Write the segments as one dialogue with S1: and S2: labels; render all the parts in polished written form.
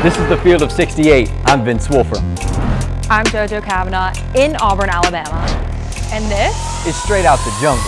S1: This is the Field of 68. I'm Vince Wolfram.
S2: I'm JoJo Cavanagh in Auburn, Alabama. And this
S1: is Straight Out the Jungle.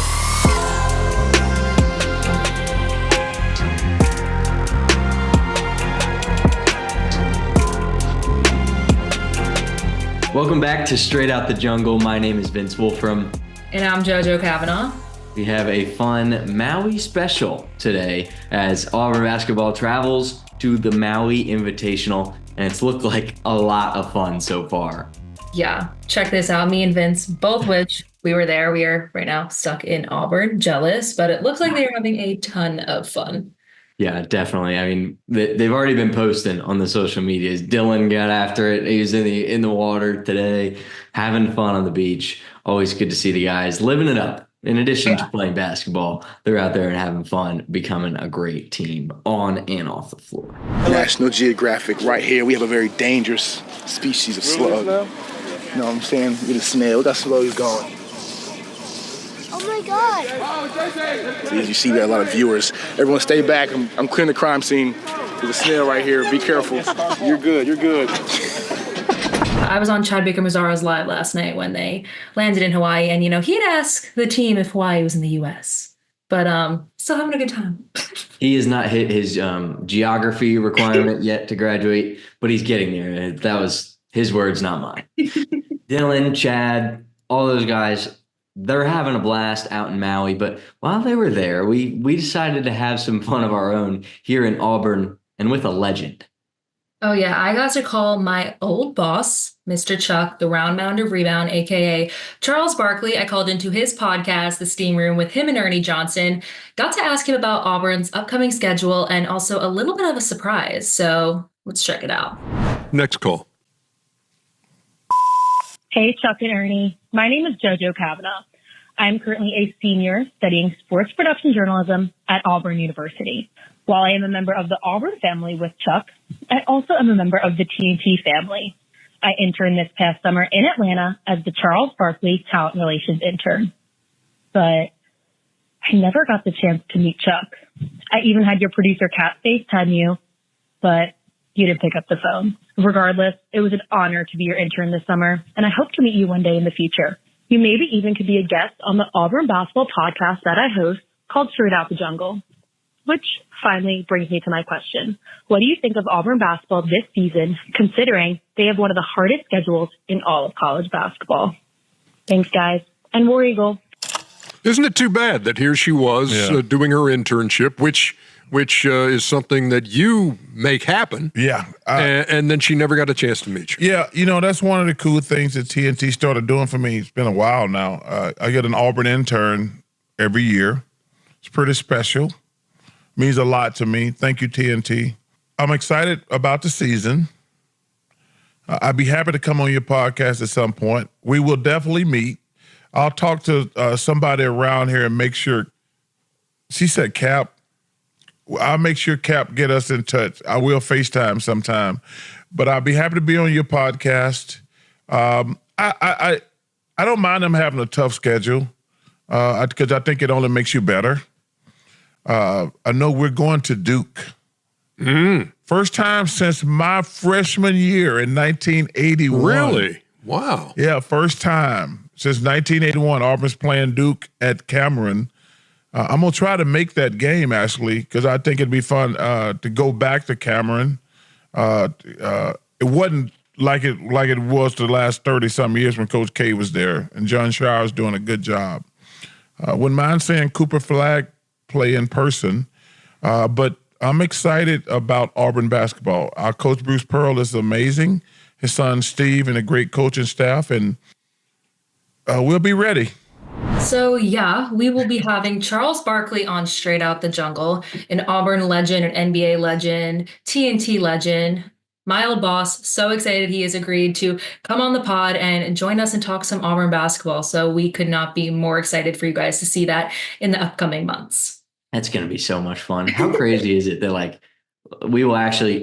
S1: Welcome back to Straight Out the Jungle. My name is Vince Wolfram.
S2: And I'm JoJo Cavanagh.
S1: We have a fun Maui special today as Auburn basketball travels to the Maui Invitational, and it's looked like a lot of fun so far.
S3: Yeah, check this out. Me and Vince, both which we were there. We are right now stuck in Auburn, jealous, but it looks like they are having a ton of fun.
S1: Yeah, definitely. I mean, they've already been posting on the social medias. Dylan got after it. He was in the water today, having fun on the beach. Always good to see the guys living it up. In addition to playing basketball, they're out there and having fun, becoming a great team on and off the floor.
S4: National Geographic right here. We have a very dangerous species of slug. You know what I'm saying? With a snail. Look how slow he's going.
S5: Oh my God.
S4: So as you see, we have a lot of viewers. Everyone stay back. I'm clearing the crime scene. There's a snail right here. Be careful. You're good. You're good.
S3: I was on Chad Baker Mazzaro's live last night when they landed in Hawaii, and he'd ask the team if Hawaii was in the U.S. But still having a good time.
S1: He has not hit his geography requirement yet to graduate, but he's getting there. That was his words, not mine. Dylan, Chad, all those guys, they're having a blast out in Maui. But while they were there, we decided to have some fun of our own here in Auburn and with a legend.
S3: Oh, yeah. I got to call my old boss, Mr. Chuck, the Round Mound of Rebound, a.k.a. Charles Barkley. I called into his podcast, The Steam Room, with him and Ernie Johnson. Got to ask him about Auburn's upcoming schedule and also a little bit of a surprise. So let's check it out.
S6: Next call.
S7: Hey, Chuck and Ernie. My name is JoJo Cavanagh. I'm currently a senior studying sports production journalism at Auburn University. While I am a member of the Auburn family with Chuck, I also am a member of the TNT family. I interned this past summer in Atlanta as the Charles Barkley Talent Relations intern. But I never got the chance to meet Chuck. I even had your producer, Kat, FaceTime you, but you didn't pick up the phone. Regardless, it was an honor to be your intern this summer, and I hope to meet you one day in the future. You maybe even could be a guest on the Auburn basketball podcast that I host called Straight Out the Jungle. Which finally brings me to my question. What do you think of Auburn basketball this season, considering they have one of the hardest schedules in all of college basketball? Thanks, guys. And War Eagle.
S6: Isn't it too bad that here she was doing her internship, which is something that you make happen.
S8: Yeah.
S6: And then she never got a chance to meet you.
S8: Yeah, that's one of the cool things that TNT started doing for me. It's been a while now. I get an Auburn intern every year. It's pretty special. Means a lot to me. Thank you, TNT. I'm excited about the season. I'd be happy to come on your podcast at some point. We will definitely meet. I'll talk to somebody around here and make sure. She said Cap. I'll make sure Cap get us in touch. I will FaceTime sometime. But I'll be happy to be on your podcast. I don't mind them having a tough schedule because I think it only makes you better. I know we're going to Duke. First time since my freshman year in 1981.
S6: Really? Wow.
S8: Yeah, first time since 1981. Auburn's playing Duke at Cameron. I'm going to try to make that game, actually, because I think it'd be fun to go back to Cameron. It wasn't like it was the last 30-some years when Coach K was there, and John Shire's doing a good job. Wouldn't mind seeing Cooper Flagg play in person, but I'm excited about Auburn basketball. Our coach Bruce Pearl is amazing. His son Steve and a great coaching staff, and we'll be ready.
S3: So yeah, we will be having Charles Barkley on Straight Out the Jungle, an Auburn legend, an NBA legend, TNT legend. My old boss, so excited he has agreed to come on the pod and join us and talk some Auburn basketball. So we could not be more excited for you guys to see that in the upcoming months.
S1: That's going to be so much fun. How crazy is it that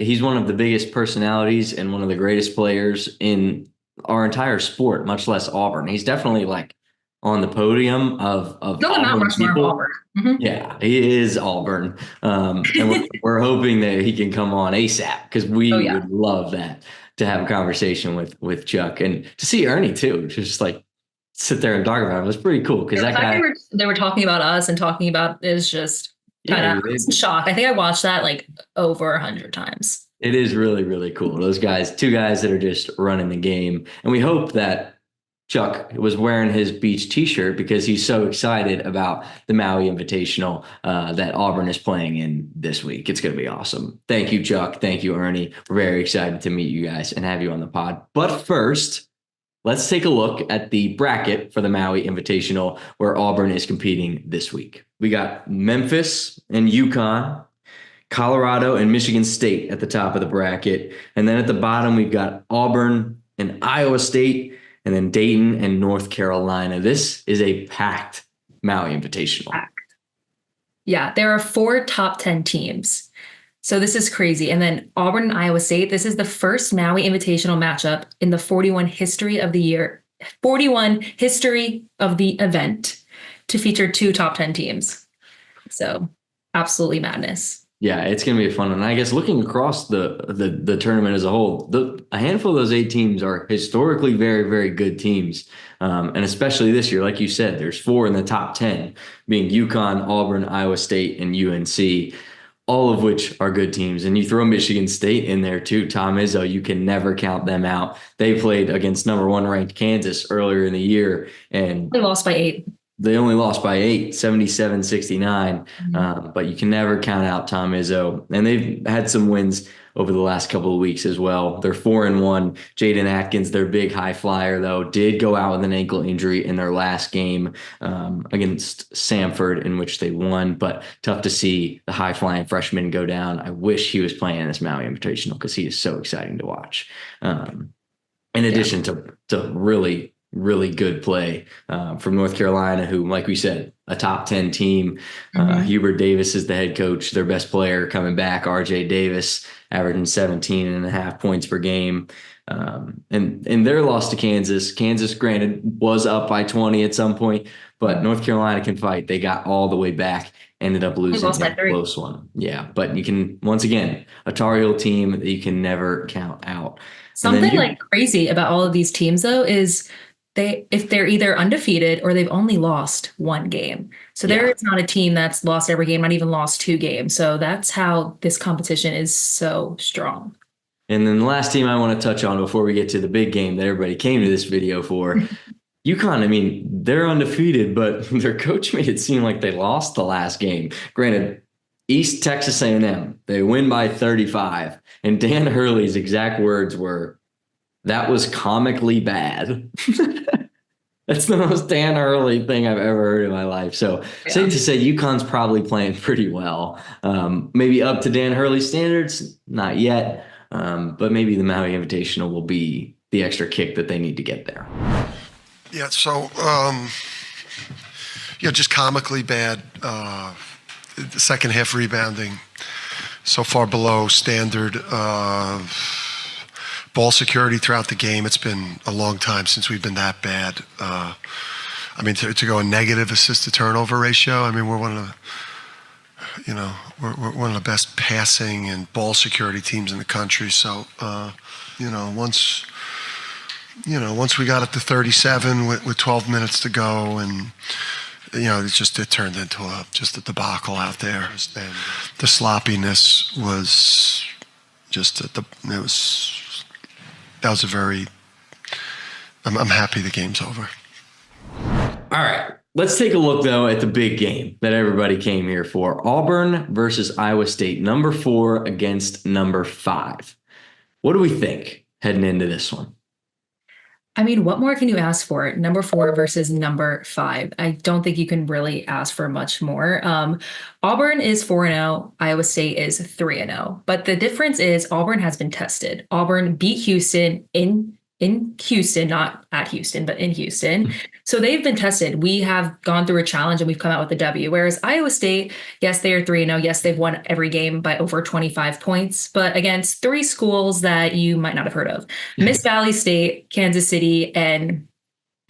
S1: he's one of the biggest personalities and one of the greatest players in our entire sport, much less Auburn. He's definitely on the podium of
S3: Still the Mount
S1: Auburn
S3: Rushmore of
S1: people.
S3: Auburn. Mhm.
S1: Yeah, he is Auburn. And we're hoping that he can come on ASAP because we
S3: Oh, yeah.
S1: would love that to have a conversation with Chuck and to see Ernie too. Just like sit there and talk about him. It was pretty cool because
S3: The
S1: that
S3: fact
S1: guy.
S3: they were talking about us and talking about is just kind of shock. I think I watched that like over 100 times.
S1: It is really, really cool. Those guys, two guys that are just running the game. And we hope that Chuck was wearing his beach t-shirt because he's so excited about the Maui Invitational that Auburn is playing in this week. It's going to be awesome. Thank you, Chuck. Thank you, Ernie. We're very excited to meet you guys and have you on the pod. But first, let's take a look at the bracket for the Maui Invitational where Auburn is competing this week. We got Memphis and UConn, Colorado and Michigan State at the top of the bracket. And then at the bottom, we've got Auburn and Iowa State, and then Dayton and North Carolina. This is a packed Maui Invitational.
S3: Yeah, there are 4 top 10 teams. So this is crazy. And then Auburn and Iowa State, this is the first Maui Invitational matchup in the 41 history of the event to feature 2 top 10 teams. So absolutely madness.
S1: Yeah, it's going to be a fun one. I guess looking across the tournament as a whole, a handful of those 8 teams are historically very, very good teams. And especially this year, like you said, there's 4 in the top 10, being UConn, Auburn, Iowa State, and UNC, all of which are good teams. And you throw Michigan State in there too. Tom Izzo, you can never count them out. They played against number 1 ranked Kansas earlier in the year. And
S3: they lost by 8.
S1: They only lost by 8, 77-69. But you can never count out Tom Izzo. And they've had some wins over the last couple of weeks as well. They're 4-1. Jaden Atkins, their big high flyer, though, did go out with an ankle injury in their last game against Samford, in which they won. But tough to see the high flying freshman go down. I wish he was playing in this Maui Invitational because he is so exciting to watch. In addition to really good play from North Carolina, who, like we said, a top 10 team. Hubert Davis is the head coach, their best player coming back, RJ Davis, averaging 17.5 points per game. And their loss to Kansas, granted, was up by 20 at some point, but North Carolina can fight. They got all the way back, ended up losing a close one. Yeah, but you can, once again, a Tar Heel team that you can never count out.
S3: Something like crazy about all of these teams, though, is if they're either undefeated or they've only lost 1 game. So there is not a team that's lost every game, not even lost 2 games. So that's how this competition is so strong.
S1: And then the last team I want to touch on before we get to the big game that everybody came to this video for, UConn. I mean, they're undefeated, but their coach made it seem like they lost the last game. Granted, East Texas A&M, they win by 35. And Dan Hurley's exact words were, "That was comically bad." That's the most Dan Hurley thing I've ever heard in my life. So safe to say UConn's probably playing pretty well. Maybe up to Dan Hurley's standards, not yet. But maybe the Maui Invitational will be the extra kick that they need to get there.
S9: Yeah, so, just comically bad. The second half rebounding so far below standard. Ball security throughout the game. It's been a long time since we've been that bad. To go a negative assist to turnover ratio. I mean, we're one of the, we're one of the best passing and ball security teams in the country. So, once we got up to 37 with 12 minutes to go, and it turned into just a debacle out there. And the sloppiness was just I'm happy the game's over.
S1: All right. Let's take a look, though, at the big game that everybody came here for. Auburn versus Iowa State, number 4 against number 5. What do we think heading into this one?
S3: I mean, what more can you ask for? Number 4 versus number 5. I don't think you can really ask for much more. Auburn is 4-0. Iowa State is 3-0. But the difference is Auburn has been tested. Auburn beat Houston in Houston, not at Houston, but in Houston. So they've been tested. We have gone through a challenge and we've come out with a W. Whereas Iowa State, yes, they are 3-0. Yes, they've won every game by over 25 points, but against 3 schools that you might not have heard of. Miss Valley State, Kansas City, and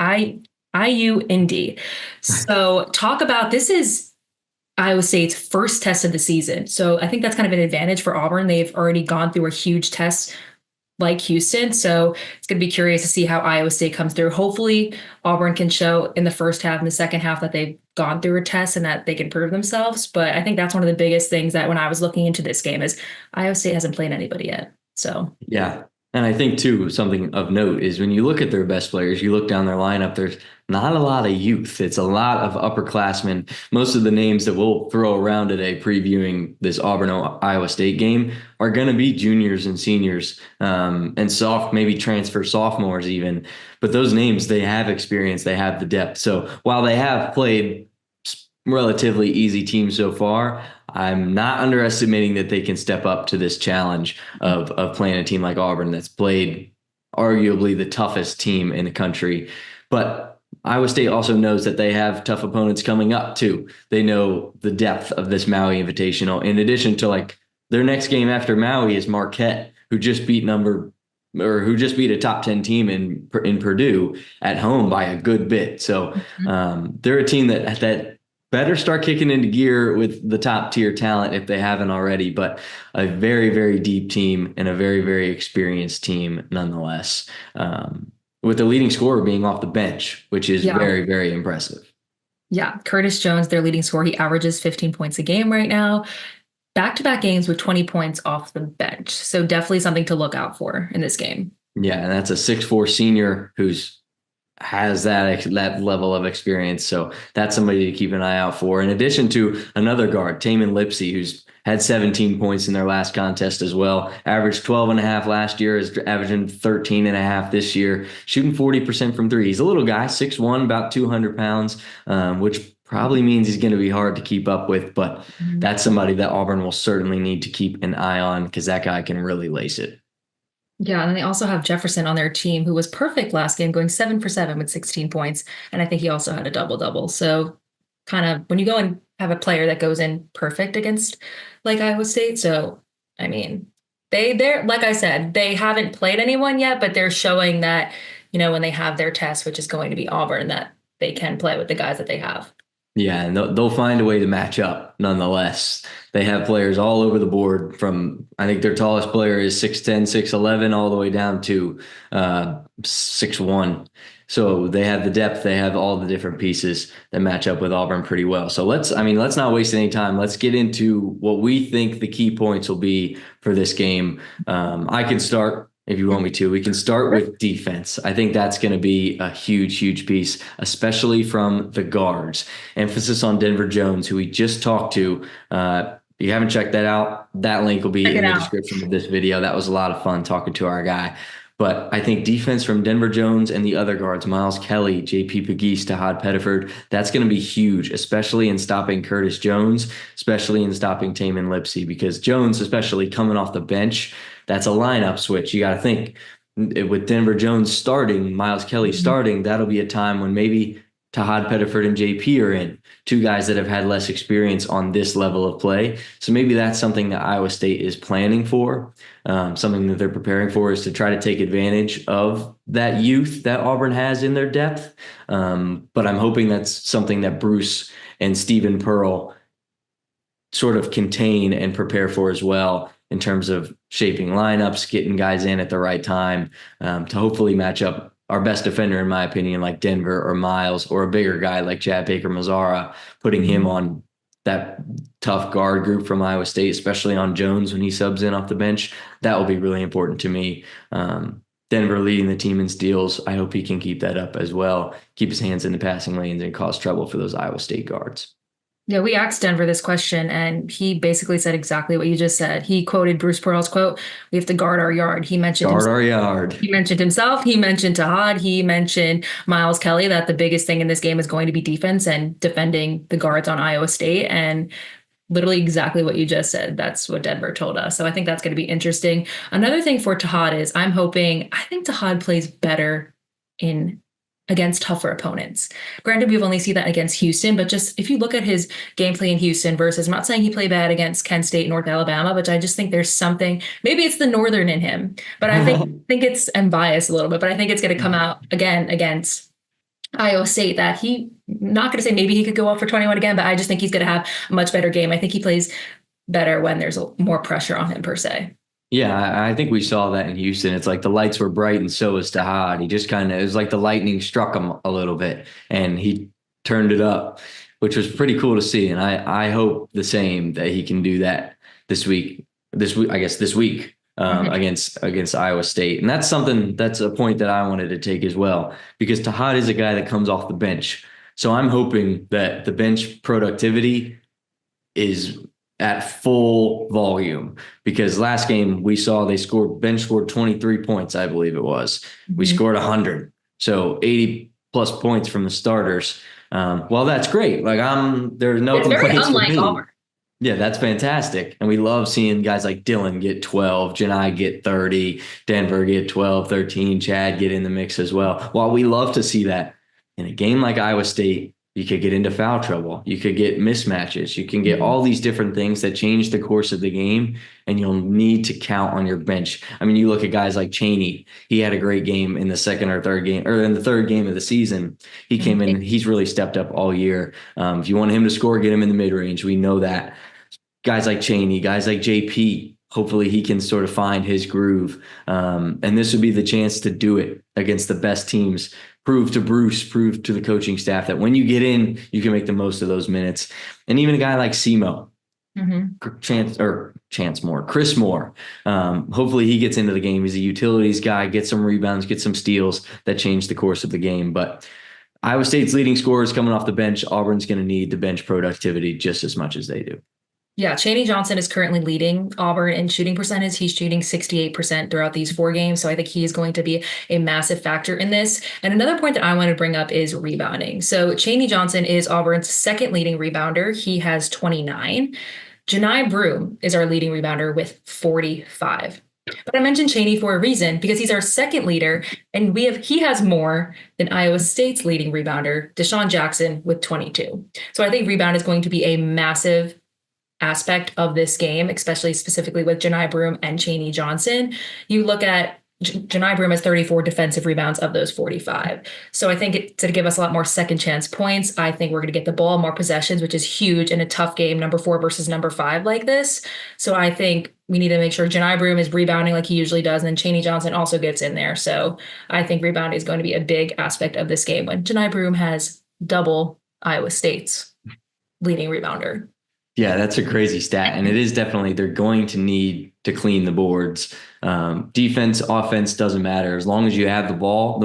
S3: I IU Indy. So talk about, this is Iowa State's first test of the season. So I think that's kind of an advantage for Auburn. They've already gone through a huge test like Houston. So it's going to be curious to see how Iowa State comes through. Hopefully Auburn can show in the first half and the second half that they've gone through a test and that they can prove themselves. But I think that's one of the biggest things that when I was looking into this game is Iowa State hasn't played anybody yet. So
S1: yeah. And I think, too, something of note is when you look at their best players, you look down their lineup, there's not a lot of youth. It's a lot of upperclassmen. Most of the names that we'll throw around today previewing this Auburn-Iowa State game are going to be juniors and seniors and maybe transfer sophomores even. But those names, they have experience, they have the depth. So while they have played relatively easy teams so far, I'm not underestimating that they can step up to this challenge of playing a team like Auburn that's played arguably the toughest team in the country. But Iowa State also knows that they have tough opponents coming up too. They know the depth of this Maui Invitational. In addition to, like, their next game after Maui is Marquette, who just beat a top 10 team in Purdue at home by a good bit. So they're a team that better start kicking into gear with the top tier talent if they haven't already, but a very, very deep team and a very, very experienced team nonetheless, with the leading scorer being off the bench, which is very, very impressive.
S3: Yeah, Curtis Jones, their leading scorer, he averages 15 points a game right now. Back-to-back games with 20 points off the bench. So definitely something to look out for in this game. Yeah,
S1: and that's a 6'4" senior who's has that level of experience. So that's somebody to keep an eye out for. In addition to another guard, Tamin Lipsey, who's had 17 points in their last contest as well. Averaged 12.5 last year, is averaging 13.5 this year, shooting 40% from three. He's a little guy, 6'1", about 200 pounds, which probably means he's going to be hard to keep up with, but that's somebody that Auburn will certainly need to keep an eye on because that guy can really lace it.
S3: Yeah, and they also have Jefferson on their team, who was perfect last game, going 7 for 7 with 16 points. And I think he also had a double-double. So kind of when you go and have a player that goes in perfect against like Iowa State. So, I mean, they're like I said, they haven't played anyone yet, but they're showing that, you know, when they have their test, which is going to be Auburn, that they can play with the guys that they have.
S1: Yeah, and they'll find a way to match up nonetheless. They have players all over the board from, I think their tallest player is 6'10", 6'11", all the way down to 6'1". So they have the depth. They have all the different pieces that match up with Auburn pretty well. So let's not waste any time. Let's get into what we think the key points will be for this game. I can start. If you want me to, we can start with defense. I think that's going to be a huge, huge piece, especially from the guards. Emphasis on Denver Jones, who we just talked to. If you haven't checked that out, that link will be in the description of this video. That was a lot of fun talking to our guy. But I think defense from Denver Jones and the other guards, Miles Kelly, JP Pegues, Tahad Pettiford, that's going to be huge, especially in stopping Curtis Jones, especially in stopping Tamin Lipsey, because Jones, especially coming off the bench, that's a lineup switch. You got to think with Denver Jones starting, Miles Kelly starting, that'll be a time when maybe Tahad Pettiford and JP are in, two guys that have had less experience on this level of play. So maybe that's something that Iowa State is planning for. Something that they're preparing for is to try to take advantage of that youth that Auburn has in their depth. But I'm hoping that's something that Bruce and Stephen Pearl sort of contain and prepare for as well, in terms of shaping lineups, getting guys in at the right time, to hopefully match up our best defender, in my opinion, like Denver or Miles, or a bigger guy like Chad Baker-Mazara, putting him on that tough guard group from Iowa State, especially on Jones when he subs in off the bench. That will be really important to me. Denver leading the team in steals. I hope he can keep that up as well, keep his hands in the passing lanes and cause trouble for those Iowa State guards.
S3: Yeah, we asked Denver this question, and he basically said exactly what you just said. He quoted Bruce Pearl's quote, "We have to guard our yard." He mentioned
S1: our yard.
S3: He mentioned himself. He mentioned Tahad. He mentioned Miles Kelly, that the biggest thing in this game is going to be defense and defending the guards on Iowa State. And literally exactly what you just said. That's what Denver told us. So I think that's going to be interesting. Another thing for Tahad is I think Tahad plays better against tougher opponents. Granted, we've only seen that against Houston, but just if you look at his gameplay in Houston versus, I'm not saying he played bad against Kent State, North Alabama, but I just think there's something, maybe it's the Northern in him, but I think I'm biased a little bit, but I think it's going to come out again against Iowa State that not going to say maybe he could go up for 21 again, but I just think he's going to have a much better game. I think he plays better when there's more pressure on him per se.
S1: Yeah, I think we saw that in Houston. It's like the lights were bright and so was Tahad. He just it was like the lightning struck him a little bit and he turned it up, which was pretty cool to see. And I hope the same, that he can do that this week, against Iowa State. And that's a point that I wanted to take as well, because Tahad is a guy that comes off the bench. So I'm hoping that the bench productivity is at full volume, because last game we saw bench scored 23 points, I believe it was. We scored 100. So 80 plus points from the starters. Well, that's great. Like there's no complaints for me. Auburn. Yeah, that's fantastic. And we love seeing guys like Dylan get 12, Janai get 30, Denver get 12, 13, Chad get in the mix as well. While we love to see that, in a game like Iowa State, you could get into foul trouble. You could get mismatches. You can get all these different things that change the course of the game, and you'll need to count on your bench. I mean, you look at guys like Chaney. He had a great game in the second or third game, or in the third game of the season. He came in. He's really stepped up all year. If you want him to score, get him in the mid-range. We know that. Guys like Chaney, guys like JP, hopefully he can sort of find his groove. And this would be the chance to do it against the best teams. Prove to Bruce, prove to the coaching staff that when you get in, you can make the most of those minutes. And even a guy like Semo, Chris Moore. Hopefully he gets into the game. He's a utilities guy, get some rebounds, get some steals that change the course of the game. But Iowa State's leading scorers coming off the bench. Auburn's going to need the bench productivity just as much as they do.
S3: Yeah, Chaney Johnson is currently leading Auburn in shooting percentage. He's shooting 68% throughout these 4 games. So I think he is going to be a massive factor in this. And another point that I want to bring up is rebounding. So Chaney Johnson is Auburn's second leading rebounder. He has 29. Janai Broome is our leading rebounder with 45. But I mentioned Chaney for a reason, because he's our second leader, and he has more than Iowa State's leading rebounder, Deshaun Jackson, with 22. So I think rebound is going to be a massive aspect of this game, especially specifically with Janai Broome and Chaney Johnson. You look at Janai Broome has 34 defensive rebounds of those 45. So I think to give us a lot more second chance points, I think we're going to get the ball more possessions, which is huge in a tough game, number 4 versus number 5 like this. So I think we need to make sure Janai Broome is rebounding like he usually does, and then Chaney Johnson also gets in there. So I think rebounding is going to be a big aspect of this game when Janai Broome has double Iowa State's leading rebounder.
S1: Yeah, that's a crazy stat. And it is definitely, they're going to need to clean the boards. Defense, offense, doesn't matter. As long as you have the ball,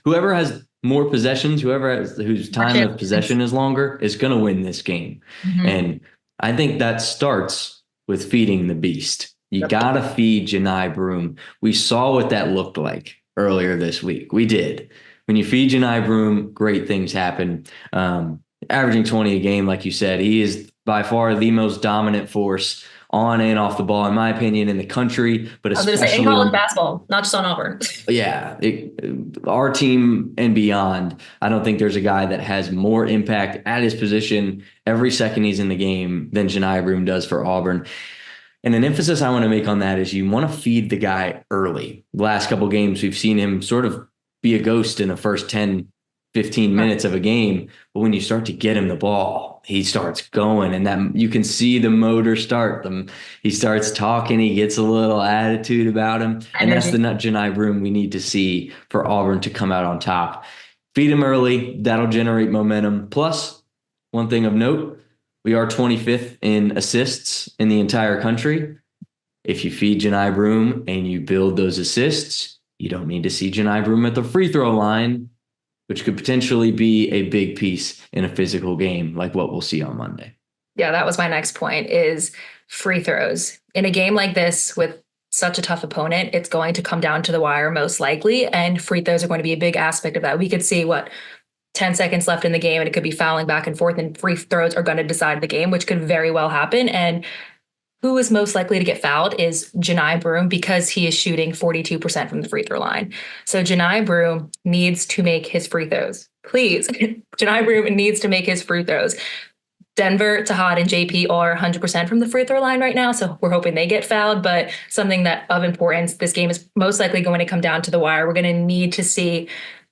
S1: whoever has more possessions, whose time of possession is longer is going to win this game. And I think that starts with feeding the beast. You got to feed Janai Broome. We saw what that looked like earlier this week. We did. When you feed Janai Broome, great things happen. Averaging 20 a game, like you said, he is by far the most dominant force on and off the ball, in my opinion, in the country. But especially
S3: in college basketball, not just on Auburn.
S1: Yeah, our team and beyond. I don't think there's a guy that has more impact at his position every second he's in the game than Janai Broome does for Auburn. And an emphasis I want to make on that is you want to feed the guy early. The last couple of games, we've seen him sort of be a ghost in the first 10, 15 minutes of a game. But when you start to get him the ball, he starts going, and that you can see the motor start. He starts talking. He gets a little attitude about him. And that's the Janai Broome we need to see for Auburn to come out on top. Feed him early. That'll generate momentum. Plus, one thing of note, we are 25th in assists in the entire country. If you feed Janai Broome and you build those assists, you don't need to see Janai Broome at the free throw line, which could potentially be a big piece in a physical game like what we'll see on Monday.
S3: Yeah, that was my next point, is free throws. In a game like this with such a tough opponent, it's going to come down to the wire most likely, and free throws are going to be a big aspect of that. We could see 10 seconds left in the game, and it could be fouling back and forth, and free throws are going to decide the game, which could very well happen. And who is most likely to get fouled is Janai Broome, because he is shooting 42% from the free throw line. So Janai Broome needs to make his free throws. Please. Janai Broome needs to make his free throws. Denver, Tahad, and JP are 100% from the free throw line right now, so we're hoping they get fouled. But something that of importance, this game is most likely going to come down to the wire. We're going to need to see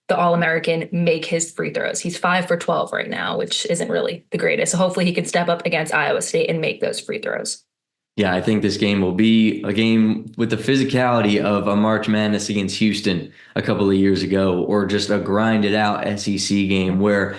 S3: the All-American make his free throws. He's 5 for 12 right now, which isn't really the greatest. So hopefully he can step up against Iowa State and make those free throws.
S1: Yeah, I think this game will be a game with the physicality of a March Madness against Houston a couple of years ago, or just a grinded out SEC game where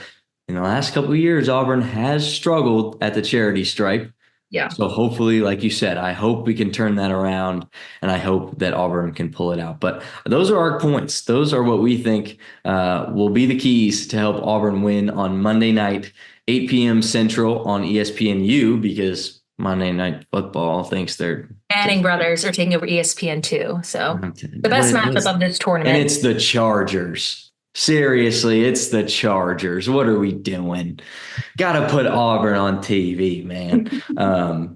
S1: in the last couple of years, Auburn has struggled at the charity stripe.
S3: Yeah.
S1: So hopefully, like you said, I hope we can turn that around, and I hope that Auburn can pull it out. But those are our points. Those are what we think will be the keys to help Auburn win on Monday night, 8 p.m. Central on ESPNU, because Monday Night Football thinks they're
S3: Manning brothers are taking over ESPN2. So the best matchup of this tournament.
S1: And it's the Chargers. Seriously, it's the Chargers. What are we doing? Got to put Auburn on TV, man.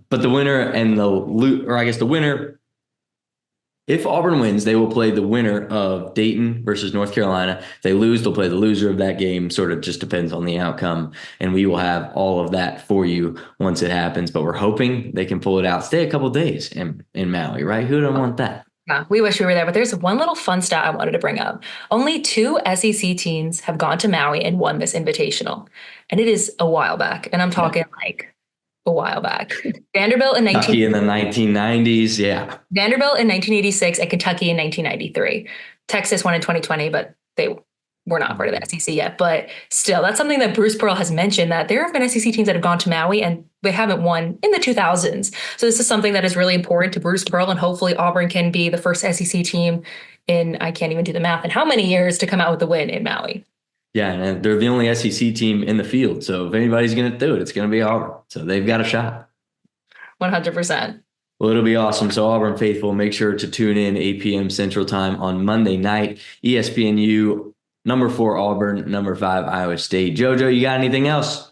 S1: But the winner the winner, if Auburn wins, they will play the winner of Dayton versus North Carolina. If they lose, they'll play the loser of that game. Sort of just depends on the outcome. And we will have all of that for you once it happens. But we're hoping they can pull it out. Stay a couple days in Maui, right? Who doesn't want that?
S3: Yeah, we wish we were there, but there's one little fun stat I wanted to bring up. Only 2 SEC teams have gone to Maui and won this invitational. And it is a while back. And I'm talking like a while back. Vanderbilt in
S1: in the 1990s, yeah.
S3: Vanderbilt in 1986 and Kentucky in 1993. Texas won in 2020, but they were not part of the SEC yet. But still, that's something that Bruce Pearl has mentioned, that there have been SEC teams that have gone to Maui and they haven't won in the 2000s. So this is something that is really important to Bruce Pearl, and hopefully Auburn can be the first SEC team in, I can't even do the math, in how many years to come out with a win in Maui.
S1: Yeah, and they're the only SEC team in the field. So if anybody's going to do it, it's going to be Auburn. So they've got a shot.
S3: 100%.
S1: Well, it'll be awesome. So Auburn faithful, make sure to tune in 8 p.m. Central Time on Monday night. ESPNU, number 4 Auburn, number 5 Iowa State. JoJo, you got anything else?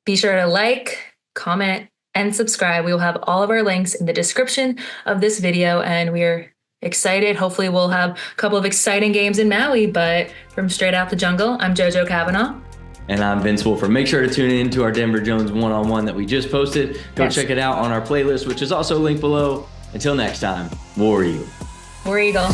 S3: Be sure to like, comment, and subscribe. We will have all of our links in the description of this video, and we're excited. Hopefully we'll have a couple of exciting games in Maui, but from Straight Out the Jungle, I'm JoJo Cavanagh.
S1: And I'm Vince Wolfram. Make sure to tune in to our Denver Jones one-on-one that we just posted. Go check it out on our playlist, which is also linked below. Until next time, War Eagle.
S3: War Eagle.